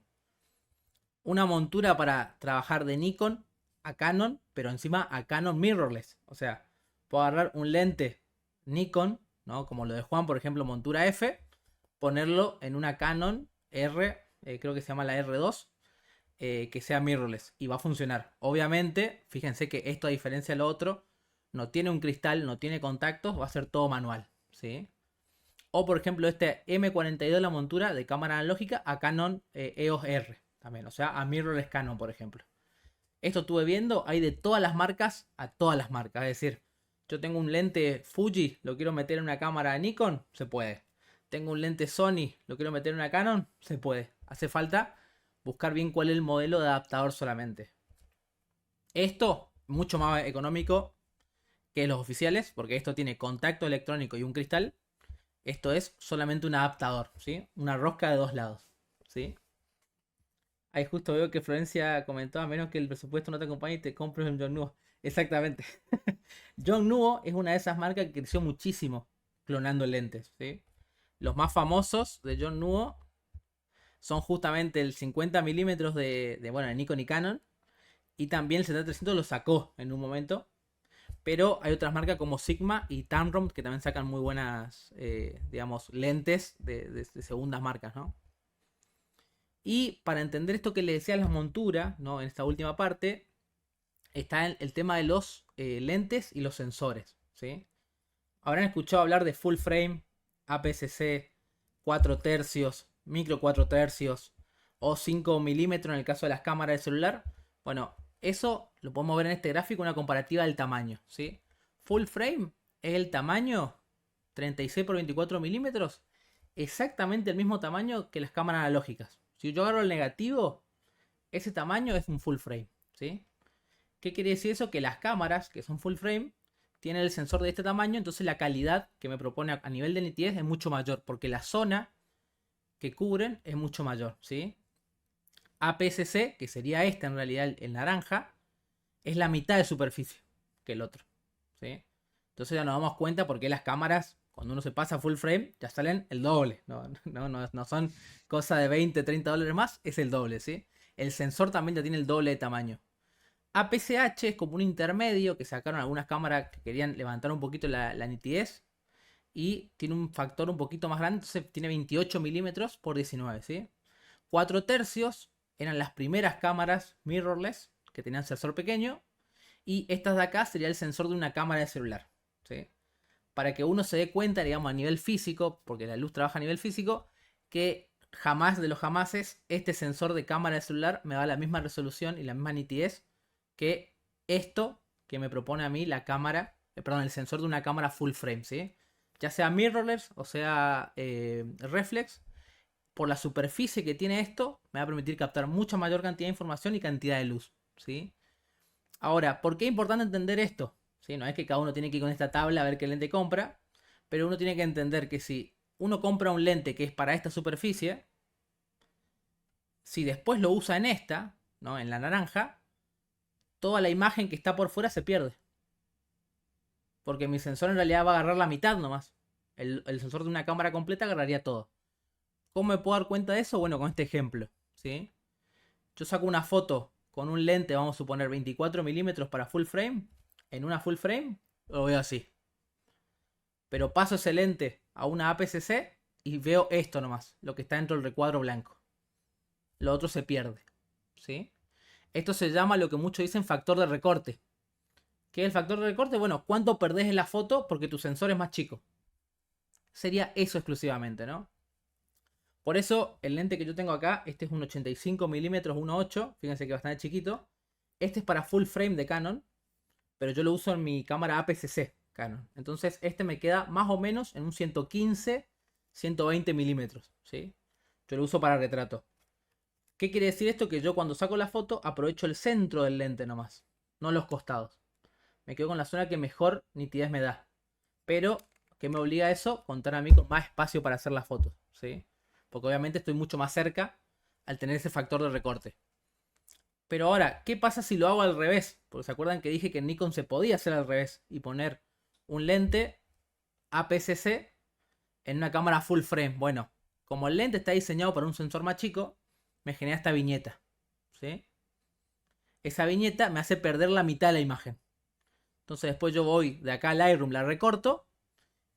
Una montura para trabajar de Nikon a Canon, pero encima a Canon mirrorless. O sea, puedo agarrar un lente Nikon, ¿no? Como lo de Juan, por ejemplo, montura F, ponerlo en una Canon R, creo que se llama la R2, que sea mirrorless y va a funcionar. Obviamente, fíjense que esto, a diferencia de lo otro, no tiene un cristal, no tiene contactos, va a ser todo manual, ¿sí? O por ejemplo este M42, la montura de cámara analógica a Canon EOS R también, o sea, a mirrorless Canon, por ejemplo. Esto estuve viendo, hay de todas las marcas a todas las marcas. Es decir, yo tengo un lente Fuji, lo quiero meter en una cámara Nikon, se puede. Tengo un lente Sony, lo quiero meter en una Canon, se puede. Hace falta buscar bien cuál es el modelo de adaptador solamente. Esto, mucho más económico que los oficiales, porque esto tiene contacto electrónico y un cristal. Esto es solamente un adaptador, ¿sí? Una rosca de 2 lados, ¿sí? Ahí justo veo que Florencia comentó, a menos que el presupuesto no te acompañe y te compres un Yongnuo. Exactamente. Yongnuo es una de esas marcas que creció muchísimo clonando lentes, ¿sí? Los más famosos de Yongnuo son justamente el 50 milímetros bueno, de Nikon y Canon. Y también el 70-300 lo sacó en un momento. Pero hay otras marcas como Sigma y Tamron que también sacan muy buenas, digamos, lentes de segundas marcas, ¿no? Y para entender esto que le decía las monturas, ¿no? En esta última parte, está el tema de los lentes y los sensores, ¿sí? Habrán escuchado hablar de full frame, APS-C, 4 tercios, micro 4 tercios o 5 milímetros en el caso de las cámaras de celular. Bueno, eso lo podemos ver en este gráfico, una comparativa del tamaño, ¿sí? Full frame es el tamaño 36 por 24 milímetros, exactamente el mismo tamaño que las cámaras analógicas. Si yo agarro el negativo, ese tamaño es un full frame, ¿sí? ¿Qué quiere decir eso? Que las cámaras, que son full frame, tienen el sensor de este tamaño, entonces la calidad que me propone a nivel de nitidez es mucho mayor, porque la zona que cubren es mucho mayor, ¿sí? APS-C, que sería este en realidad, el naranja, es la mitad de superficie que el otro, ¿sí? Entonces ya nos damos cuenta porque las cámaras, cuando uno se pasa full frame, ya salen el doble. No son cosas de 20, 30 dólares más, es el doble, ¿sí? El sensor también ya tiene el doble de tamaño. APS-C es como un intermedio que sacaron algunas cámaras que querían levantar un poquito la nitidez. Y tiene un factor un poquito más grande, entonces tiene 28 milímetros por 19, ¿sí? 4 tercios eran las primeras cámaras mirrorless que tenían sensor pequeño. Y estas de acá sería el sensor de una cámara de celular, ¿sí? Para que uno se dé cuenta, digamos, a nivel físico, porque la luz trabaja a nivel físico, que jamás de los jamases este sensor de cámara de celular me da la misma resolución y la misma nitidez que esto que me propone a mí la cámara, perdón, el sensor de una cámara full frame, ¿sí? ya sea mirrorless o sea reflex, por la superficie que tiene esto, me va a permitir captar mucha mayor cantidad de información y cantidad de luz, ¿sí? Ahora, ¿por qué es importante entender esto? ¿Sí? No es que cada uno tiene que ir con esta tabla a ver qué lente compra, pero uno tiene que entender que si uno compra un lente que es para esta superficie, si después lo usa en esta, ¿no? En la naranja, toda la imagen que está por fuera se pierde. Porque mi sensor en realidad va a agarrar la mitad nomás. El sensor de una cámara completa agarraría todo. ¿Cómo me puedo dar cuenta de eso? Bueno, con este ejemplo, ¿sí? Yo saco una foto con un lente, vamos a suponer 24 milímetros para full frame. En una full frame lo veo así. Pero paso ese lente a una APS-C y veo esto nomás, lo que está dentro del recuadro blanco. Lo otro se pierde, ¿sí? Esto se llama lo que muchos dicen factor de recorte. ¿Qué es el factor de recorte? Bueno, ¿cuánto perdés en la foto porque tu sensor es más chico? Sería eso exclusivamente, ¿no? Por eso el lente que yo tengo acá, este es un 85 milímetros 1.8, fíjense que es bastante chiquito. Este es para full frame de Canon, pero yo lo uso en mi cámara APS-C Canon. Entonces este me queda más o menos en un 115, 120 milímetros, ¿sí? Yo lo uso para retrato. ¿Qué quiere decir esto? Que yo cuando saco la foto aprovecho el centro del lente nomás, no los costados. Me quedo con la zona que mejor nitidez me da. Pero, ¿qué me obliga a eso? Contar a mí con más espacio para hacer las fotos, ¿sí? Porque obviamente estoy mucho más cerca al tener ese factor de recorte. Pero ahora, ¿qué pasa si lo hago al revés? Porque se acuerdan que dije que en Nikon se podía hacer al revés y poner un lente APS-C en una cámara full frame. Bueno, como el lente está diseñado para un sensor más chico, me genera esta viñeta, ¿sí? Esa viñeta me hace perder la mitad de la imagen. Entonces después yo voy de acá a Lightroom, la recorto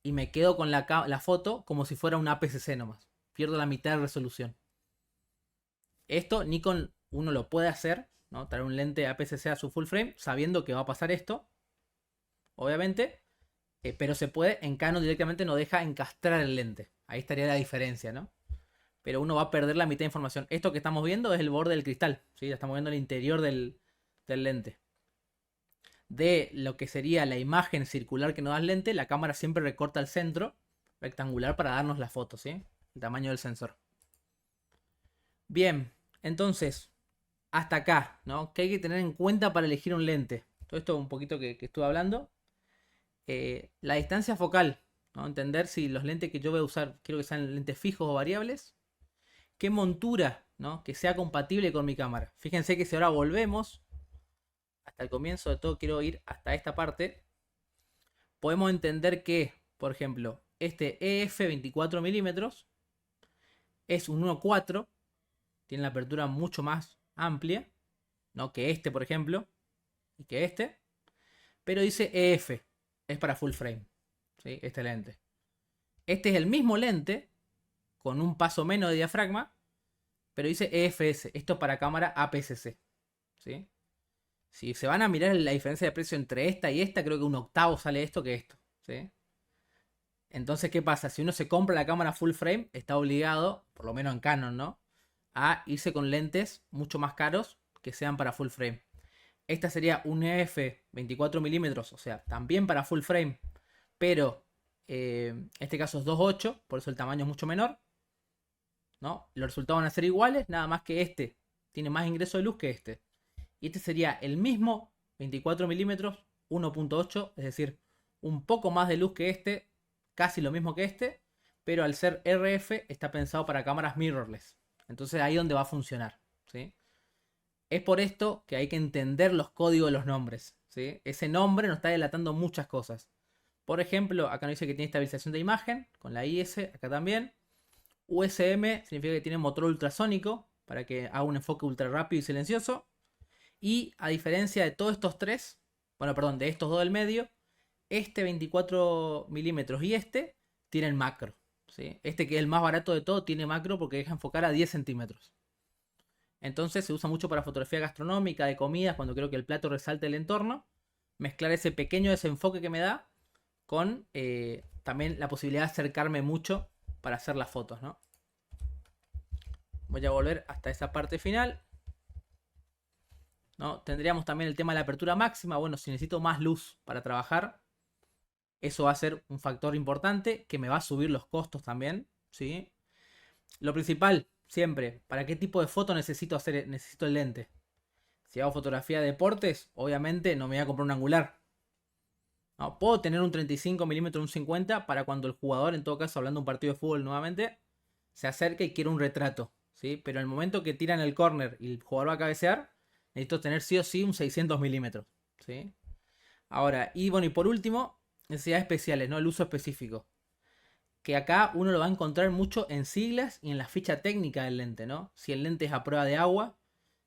y me quedo con la foto como si fuera una APS-C nomás. Pierdo la mitad de resolución. Esto Nikon uno lo puede hacer, ¿no? Traer un lente APS-C a su full frame sabiendo que va a pasar esto, obviamente, pero se puede, en Canon directamente no deja encastrar el lente. Ahí estaría la diferencia, ¿no? Pero uno va a perder la mitad de información. Esto que estamos viendo es el borde del cristal, ¿sí? Ya estamos viendo el interior del lente. De lo que sería la imagen circular que nos da el lente, la cámara siempre recorta el centro rectangular para darnos la foto, ¿sí? El tamaño del sensor. Bien, entonces, hasta acá, ¿no? ¿Qué hay que tener en cuenta para elegir un lente? Todo esto un poquito que estuve hablando. La distancia focal, ¿no? Entender si los lentes que yo voy a usar quiero que sean lentes fijos o variables. ¿Qué montura, ¿no? Que sea compatible con mi cámara? Fíjense que si ahora volvemos hasta el comienzo de todo, quiero ir hasta esta parte. Podemos entender que, por ejemplo, este EF 24 milímetros es un 1.4, tiene la apertura mucho más amplia, ¿no? Que este, por ejemplo, y que este, pero dice EF, es para full frame, ¿sí? Este lente. Este es el mismo lente, con un paso menos de diafragma, pero dice EFS, esto para cámara APS-C, ¿sí? Si se van a mirar la diferencia de precio entre esta y esta, creo que un octavo sale esto que esto, ¿sí? Entonces, ¿qué pasa? Si uno se compra la cámara full frame, está obligado, por lo menos en Canon, ¿no? A irse con lentes mucho más caros que sean para full frame. Esta sería un EF 24 milímetros, o sea, también para full frame, pero en este caso es 2.8, por eso el tamaño es mucho menor, ¿no? Los resultados van a ser iguales, nada más que este tiene más ingreso de luz que este. Y este sería el mismo 24 milímetros 1.8, es decir, un poco más de luz que este, casi lo mismo que este, pero al ser RF está pensado para cámaras mirrorless. Entonces ahí es donde va a funcionar, ¿sí? Es por esto que hay que entender los códigos de los nombres, ¿sí? Ese nombre nos está delatando muchas cosas. Por ejemplo, acá nos dice que tiene estabilización de imagen, con la IS, acá también. USM significa que tiene motor ultrasónico, para que haga un enfoque ultra rápido y silencioso. Y a diferencia de todos estos tres, bueno, perdón, de estos dos del medio, este 24 milímetros y este tienen macro, ¿sí? Este, que es el más barato de todo, tiene macro porque deja enfocar a 10 centímetros. Entonces se usa mucho para fotografía gastronómica, de comidas, cuando quiero que el plato resalte el entorno. Mezclar ese pequeño desenfoque que me da con también la posibilidad de acercarme mucho para hacer las fotos, ¿no? Voy a volver hasta esa parte final, ¿no? Tendríamos también el tema de la apertura máxima. Bueno, si necesito más luz para trabajar, Eso va a ser un factor importante que me va a subir los costos también, ¿sí? Lo principal, siempre, ¿para qué tipo de foto necesito el lente? Si hago fotografía de deportes, obviamente no me voy a comprar un angular. No, puedo tener un 35 milímetros, un 50 para cuando el jugador, en todo caso, hablando de un partido de fútbol nuevamente, se acerque y quiere un retrato, ¿sí? Pero en el momento que tiran el córner y el jugador va a cabecear, necesito tener sí o sí un 600 milímetros, ¿sí? Ahora, y bueno, y por último, necesidades especiales, ¿no? El uso específico. Que acá uno lo va a encontrar mucho en siglas y en la ficha técnica del lente, ¿no? Si el lente es a prueba de agua,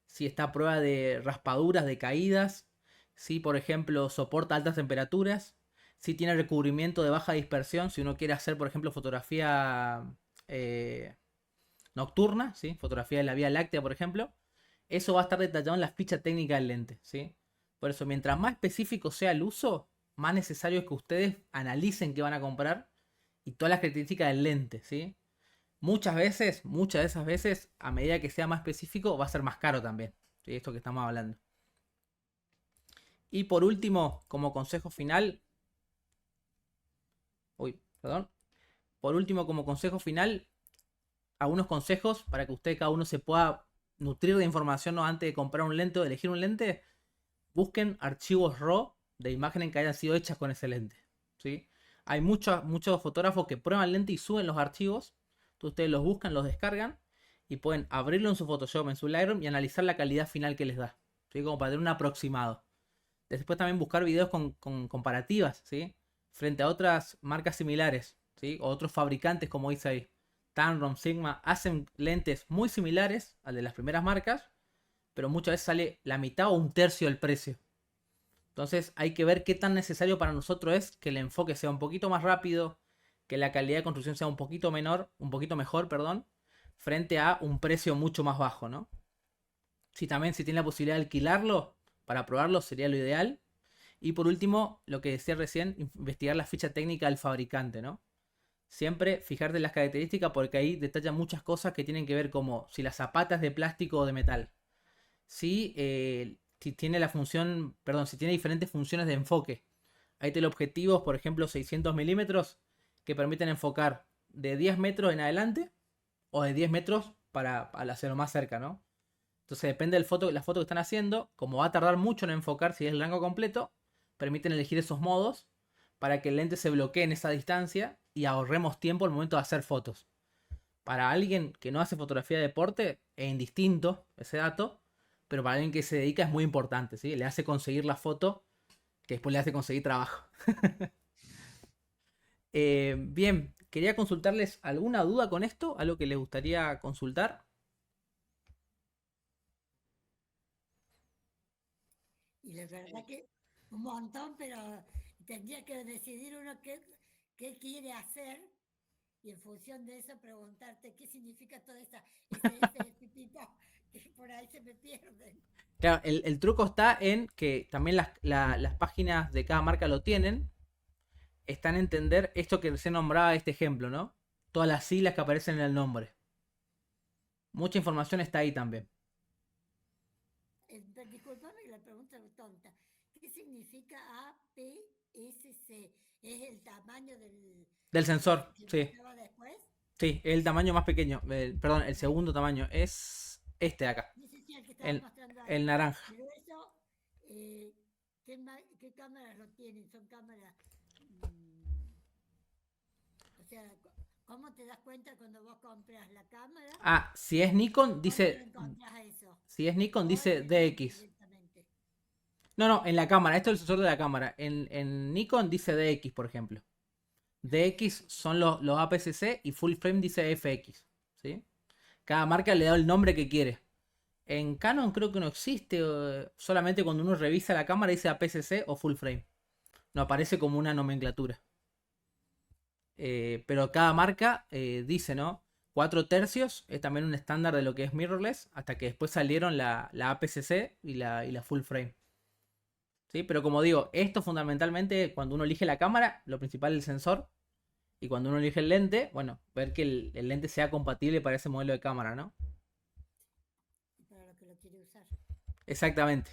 si está a prueba de raspaduras, de caídas, si por ejemplo soporta altas temperaturas, si tiene recubrimiento de baja dispersión, si uno quiere hacer por ejemplo fotografía eh, nocturna, ¿sí? Fotografía de la Vía Láctea por ejemplo, eso va a estar detallado en la ficha técnica del lente, ¿sí? Por eso mientras más específico sea el uso, más necesario es que ustedes analicen qué van a comprar y todas las características del lente, ¿sí? Muchas de esas veces, a medida que sea más específico, va a ser más caro también. ¿Sí? Esto que estamos hablando. Y por último, como consejo final. Uy, perdón. Por último, como consejo final, algunos consejos para que usted cada uno se pueda nutrir de información, ¿no? Antes de comprar un lente o de elegir un lente. Busquen archivos RAW de imágenes que hayan sido hechas con ese lente, ¿sí? Hay muchos fotógrafos que prueban lente y suben los archivos. Entonces ustedes los buscan, los descargan y pueden abrirlo en su Photoshop, en su Lightroom y analizar la calidad final que les da, ¿sí? Como para tener un aproximado. Después también buscar videos con comparativas, ¿sí? Frente a otras marcas similares, ¿sí? O otros fabricantes, como dice ahí. Tamron, Sigma, hacen lentes muy similares al de las primeras marcas, pero muchas veces sale la mitad o un tercio del precio. Entonces hay que ver qué tan necesario para nosotros es que el enfoque sea un poquito más rápido, que la calidad de construcción sea un poquito mejor, perdón, frente a un precio mucho más bajo, ¿no? Si tiene la posibilidad de alquilarlo para probarlo sería lo ideal. Y por último, lo que decía recién, investigar la ficha técnica del fabricante, ¿no? Siempre fijarte en las características porque ahí detallan muchas cosas que tienen que ver como si la zapata es de plástico o de metal. Si tiene la función, perdón, si tiene diferentes funciones de enfoque. Hay teleobjetivos, por ejemplo, 600 milímetros, que permiten enfocar de 10 metros en adelante o de 10 metros para hacerlo más cerca, ¿no? Entonces depende de la foto que están haciendo, como va a tardar mucho en enfocar si es el rango completo, permiten elegir esos modos para que el lente se bloquee en esa distancia y ahorremos tiempo al momento de hacer fotos. Para alguien que no hace fotografía de deporte es indistinto ese dato, pero para alguien que se dedica es muy importante, ¿sí? Le hace conseguir la foto que después le hace conseguir trabajo. Bien, quería consultarles alguna duda con esto, algo que les gustaría consultar. Y la verdad que un montón, pero tendría que decidir uno qué quiere hacer y en función de eso preguntarte qué significa toda ese tipito que por ahí se me pierden. Claro, el truco está en que también las páginas de cada marca lo tienen. Está en entender esto que recién nombraba este ejemplo, ¿no? Todas las siglas que aparecen en el nombre. Mucha información está ahí también. Disculpame la pregunta es tonta. ¿Qué significa APS-C? ¿Es el tamaño Del sensor, que sí. mostraba después? Sí, es el tamaño más pequeño. Perdón, el segundo tamaño. Es este de acá. Ese sí, el que estabas El, mostrando ahí. el naranja. Pero eso, ¿qué cámaras lo tienen? Son cámaras. mm, o sea, ¿cómo te das cuenta cuando vos compras la cámara? Ah, si es Nikon, ¿Dónde lo dice. encontrás eso? Si es Nikon, O en dice el lente DX. directamente. No, no, en la cámara. Esto es el sensor de la cámara. En Nikon dice DX, por ejemplo. DX son los APS-C y Full Frame dice FX. ¿Sí? Cada marca le da el nombre que quiere. En Canon creo que no existe. Solamente cuando uno revisa la cámara dice APS-C o Full Frame. No aparece como una nomenclatura. Pero cada marca dice, ¿no? 4 tercios es también un estándar de lo que es mirrorless. Hasta que después salieron la APS-C y la Full Frame. ¿Sí? Pero como digo, esto fundamentalmente cuando uno elige la cámara, lo principal es el sensor. Y cuando uno elige el lente, bueno, ver que el lente sea compatible para ese modelo de cámara, ¿no? Para lo que lo quiere usar. Exactamente.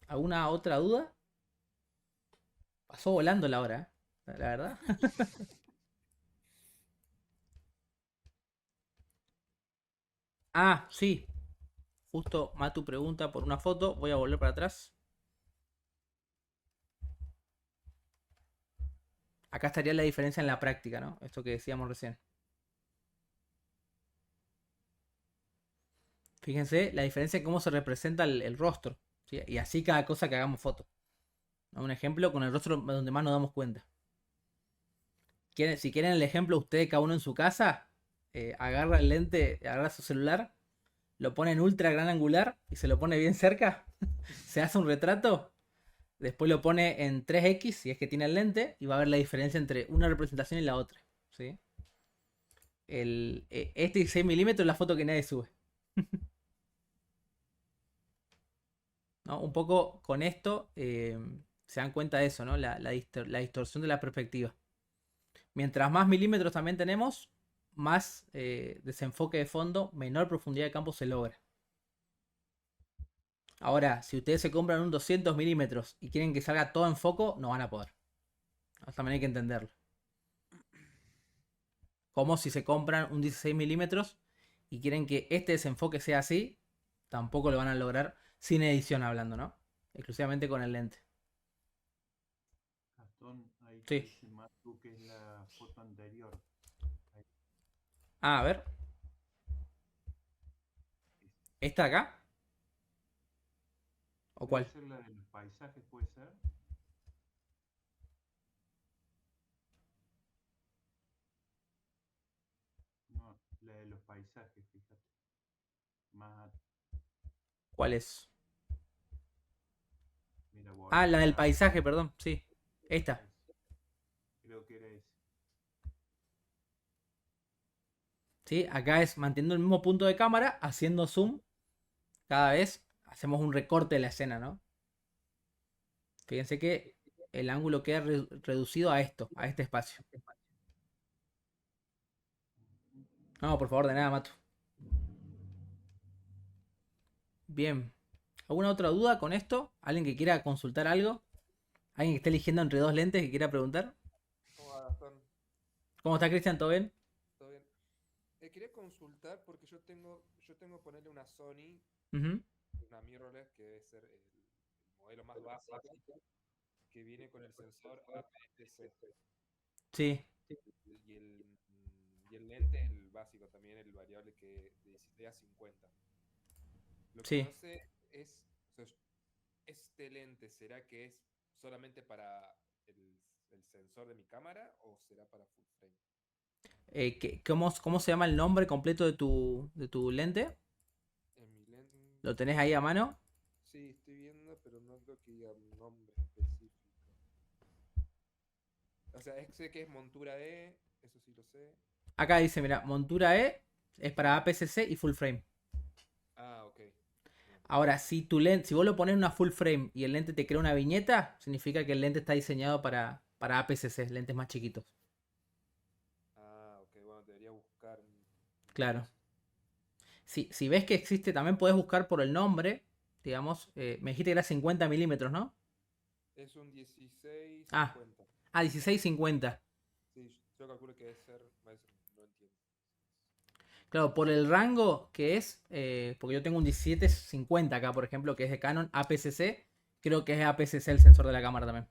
¿Alguna otra duda? Pasó volando la hora, la verdad. Ah, sí. Justo Matu pregunta por una foto. Voy a volver para atrás. Acá estaría la diferencia en la práctica, ¿no? Esto que decíamos recién. Fíjense la diferencia en cómo se representa el rostro. ¿Sí? Y así cada cosa que hagamos foto. ¿No? Un ejemplo con el rostro donde más nos damos cuenta. Si quieren el ejemplo, ustedes cada uno en su casa, agarra el lente, agarra su celular, lo pone en ultra gran angular y se lo pone bien cerca. Se hace un retrato. Después lo pone en 3x si es que tiene el lente y va a ver la diferencia entre una representación y la otra. ¿Sí? Este 16 milímetros es la foto que nadie sube. ¿No? Un poco con esto se dan cuenta de eso, ¿no? La distorsión de la perspectiva. Mientras más milímetros también tenemos, más desenfoque de fondo, menor profundidad de campo se logra. Ahora, si ustedes se compran un 200 milímetros y quieren que salga todo en foco, no van a poder. Eso también hay que entenderlo. Como si se compran un 16 milímetros y quieren que este desenfoque sea así, tampoco lo van a lograr sin edición hablando, ¿no? Exclusivamente con el lente. Gastón, ahí Sí. dice Matu que es la foto anterior. Ahí. Ah, a ver. ¿Esta acá? ¿O cuál? ¿Puede ser la de los paisajes, puede ser? No, la de los paisajes, fíjate. Más, ¿Cuál es? mira, Ah, la del voltea. paisaje, perdón. Sí. Esta. Creo que era ese. ¿Sí? Acá es manteniendo el mismo punto de cámara, haciendo zoom. Cada vez hacemos un recorte de la escena, ¿no? Fíjense que el ángulo queda reducido a esto, a este espacio. No, por favor, de nada, Mato. Bien. ¿Alguna otra duda con esto? ¿Alguien que quiera consultar algo? ¿Alguien que esté eligiendo entre dos lentes que quiera preguntar? ¿Cómo va, Gastón? ¿Cómo está, Cristian? ¿Todo bien? ¿Todo bien? Quería consultar porque yo tengo ponerle una Sony, Ujú. una mirrorless, que debe ser el modelo más básico, que viene con el sensor APS-C. Sí, Y el lente, el básico también, el variable que de 16 a 50. Lo que sí. no sé es, o sea, ¿este lente será que es solamente para el sensor de mi cámara o será para full frame? ¿Cómo se llama el nombre completo de tu lente? En mi lente... ¿Lo tenés ahí a mano? Sí, estoy viendo, pero no creo que diga un nombre específico. O sea, sé que es montura E, eso sí lo sé. Acá dice, mira, montura E es para APS-C y full frame. Ah, ok. Ahora, si si vos lo pones en una full frame y el lente te crea una viñeta, significa que el lente está diseñado para APS-C, lentes más chiquitos. Ah, ok, bueno, debería buscar. Claro. Si ves que existe, también podés buscar por el nombre, digamos, me dijiste que era 50 milímetros, ¿no? Es un 1650. Ah. 1650. Sí, yo calculo que debe ser. No entiendo. Claro, por el rango que es, porque yo tengo un 1750 acá, por ejemplo, que es de Canon APS-C, creo que es APS-C el sensor de la cámara también.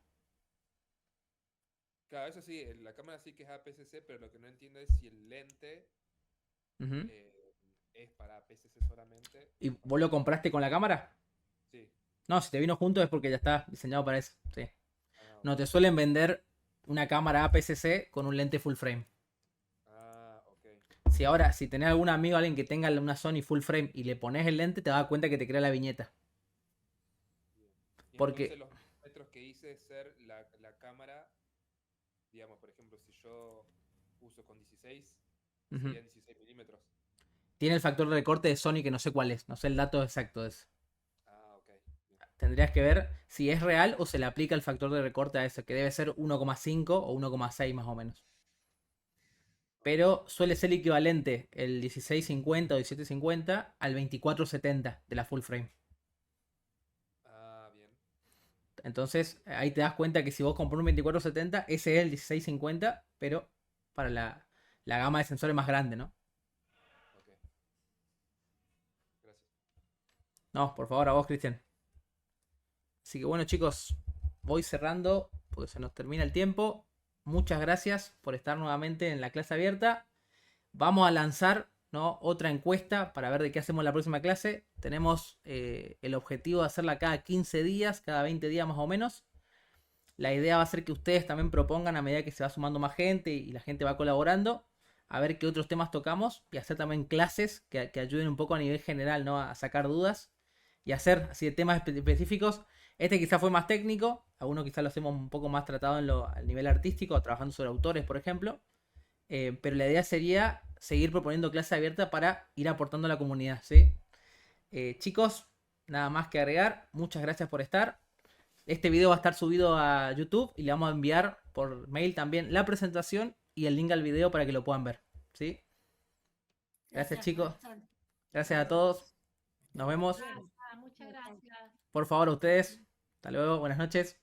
Claro, eso sí, la cámara sí que es APS-C, pero lo que no entiendo es si el lente Ujú. es para APS-C solamente. ¿Y vos lo compraste con la cámara? Sí. No, si te vino junto es porque ya está diseñado para eso. Sí. Ah, No ok. te suelen vender una cámara APS-C con un lente full frame. Ah, ok. Si tenés algún amigo, alguien que tenga una Sony full frame y le pones el lente, te das cuenta que te crea la viñeta. Bien. Y Porque- entonces los metros que hice ser la cámara, digamos, por ejemplo, si yo uso con 16, Ujú. serían 16 milímetros. Tiene el factor de recorte de Sony que no sé cuál es, no sé el dato exacto de eso. Ah, ok. Bien. Tendrías que ver si es real o se le aplica el factor de recorte a eso, que debe ser 1,5 o 1,6 más o menos. Pero suele ser el equivalente el 1650 o 1750 al 2470 de la full frame. Ah, bien. Entonces, ahí te das cuenta que si vos compras un 2470, ese es el 1650, pero para la gama de sensores más grande, ¿no? Ok. Gracias. No, por favor, a vos, Cristian. Así que bueno, chicos, voy cerrando porque se nos termina el tiempo. Muchas gracias por estar nuevamente en la clase abierta. Vamos a lanzar, ¿no?, otra encuesta para ver de qué hacemos la próxima clase. Tenemos el objetivo de hacerla cada 15 días, cada 20 días más o menos. La idea va a ser que ustedes también propongan a medida que se va sumando más gente y la gente va colaborando, a ver qué otros temas tocamos y hacer también clases que ayuden un poco a nivel general, ¿no?, a sacar dudas y hacer así de temas específicos. Este quizás fue más técnico, algunos quizás lo hacemos un poco más tratado al nivel artístico, trabajando sobre autores, por ejemplo. Pero la idea sería seguir proponiendo clase abierta para ir aportando a la comunidad, ¿sí? Chicos, nada más que agregar. Muchas gracias por estar. Este video va a estar subido a YouTube y le vamos a enviar por mail también la presentación y el link al video para que lo puedan ver, ¿sí? Gracias, chicos. Gastón. Gracias a todos. Nos vemos. Gracias, muchas gracias. Por favor, a ustedes. Hasta luego. Buenas noches.